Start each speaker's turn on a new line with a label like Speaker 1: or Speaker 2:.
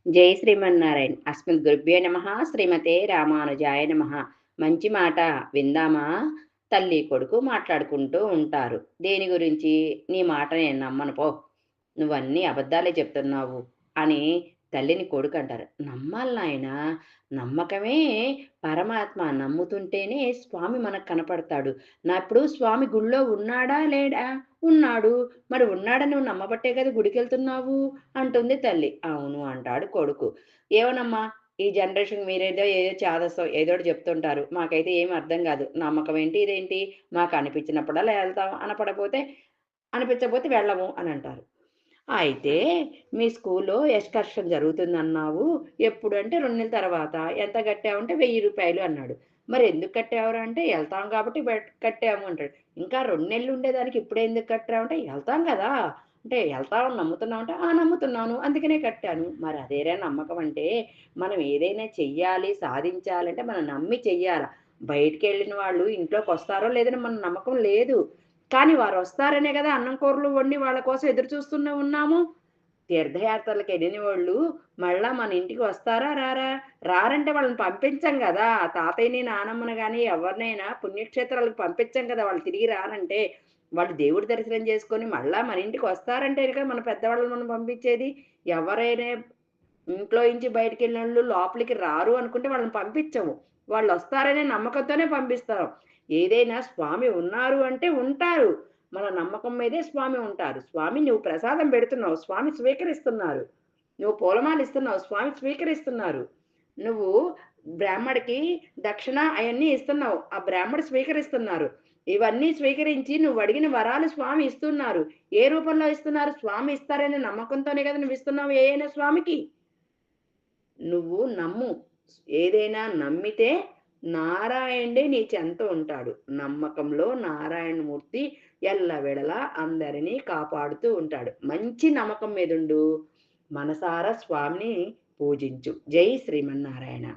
Speaker 1: జై శ్రీమన్నారాయణ. అస్మద్గురుభ్యో నమః. శ్రీమతే రామానుజాయ నమః. మంచి మాట విందామా? తల్లి, కొడుకు మాట్లాడుకుంటూ ఉంటారు. దేని గురించి? నీ మాట నేను నమ్మను పో. నువ్వన్నీ అబద్ధాలే చెప్తున్నావు అని తల్లిని కొడుకంటారు. నమ్మాలి నాయనా. నమ్మకమే పరమాత్మ. నమ్ముతుంటేనే స్వామి మనకు కనపడతాడు. ఇప్పుడు స్వామి గుళ్ళో ఉన్నాడా? లేడా? ఉన్నాడు. మరి ఉన్నాడని నువ్వు నమ్మబట్టే కదా గుడికెళ్తున్నావు అంటుంది తల్లి. అవును అంటాడు కొడుకు. ఏవోనమ్మా ఈ జనరేషన్ మీరేదో ఏదో చాదస్తం ఏదోటి చెప్తుంటారు. మాకైతే ఏమి అర్థం కాదు. నమ్మకం ఏంటి? ఇదేంటి? మాకు అనిపించినప్పుడల్లా ఎళ్తాం. అనిపించకపోతే వెళ్ళము అని అంటారు. అయితే మీ స్కూల్లో ఎక్స్‌కర్షన్ జరుగుతుందన్నావు. ఎప్పుడంటే 2 నెలల తర్వాత. ఎంత కట్టావంటే రూ. 1000 అన్నాడు. మరెందుకు కట్టావురా అంటే, "ఎళ్తాం కాబట్టి కట్టాము" అంటాడు. ఇంకా 2 నెలలు ఉండేదానికి ఇప్పుడే ఎందుకు కట్టావంటే, "ఎళ్తాం గదా!" అంటే, "ఎళ్తావని నమ్ముతున్నావా?" అంటే, "ఆ! నమ్ముతున్నాను. అందుకనే కట్టాను." మరి అదేరా నమ్మకం అంటే, మనం ఏదైనా చెయ్యాలి, సాధించాలంటే మనం నమ్మి చెయ్యాల. బయటికెళ్ళిన వాళ్ళు ఇంట్లోకొస్తారో లేదని మన నమ్మకం లేదు. కానీ వారొస్తారనే గదా అన్నం కూరలు వండి వాళ్ళ కోసం ఎదురు చూస్తూనే ఉన్నాము. తీర్థయాత్రలకెళ్ళినోళ్ళు మళ్ళా మన ఇంటికి వస్తారా? రారా? రారంటే వాళ్ళని పంపించం గదా! తాతయ్యని, నానమ్మని గాని ఎవరినైనా పుణ్యక్షేత్రాలకు పంపించం కదా! వాళ్ళు తిరిగి రారంటే. వాళ్ళు దేవుడి దర్శనం చేసుకొని మళ్ళా మన ఇంటికి వస్తారంటేనే కదా మన పెద్దవాళ్ళని మనం పంపించేది. ఎవరైనా ఇంట్లో నుంచి బయటికెళ్ళినోళ్ళు లోపలికి రారు అనుకుంటే వాళ్ళని పంపించము. వాళ్ళొస్తారనే నమ్మకంతోనే పంపిస్తాం. ఏదైనా స్వామి ఉన్నారు అంటే ఉంటారు. మన నమ్మకం మీదే స్వామి ఉంటారు. స్వామి నువ్వు ప్రసాదం పెడుతున్నావు. స్వామి స్వీకరిస్తున్నారు. నువ్వు పూలమాల ఇస్తున్నావు. స్వామి స్వీకరిస్తున్నారు. నువ్వు బ్రాహ్మడికి దక్షిణ అయన్నీ ఇస్తున్నావు. ఆ బ్రాహ్మడు స్వీకరిస్తున్నారు. ఇవన్నీ స్వీకరించి నువ్వడిగిన వరాలు స్వామి ఇస్తున్నారు. ఏ రూపంలో ఇస్తున్నారు? స్వామి ఇస్తారనే నమ్మకంతోనే కదా నువ్విస్తున్నావు ఏ అయినా స్వామికి. నువ్వు నమ్ము. ఏదైనా నమ్మితే నారాయణుడే నీ చెంత ఉంటాడు. నమ్మకంలో నారాయణమూర్తి ఎల్లవెడలా అందరినీ కాపాడుతూ ఉంటాడు. మంచి నమ్మకం మీదుండు. మనసారా స్వామిని పూజించు. జై శ్రీమన్నారాయణ.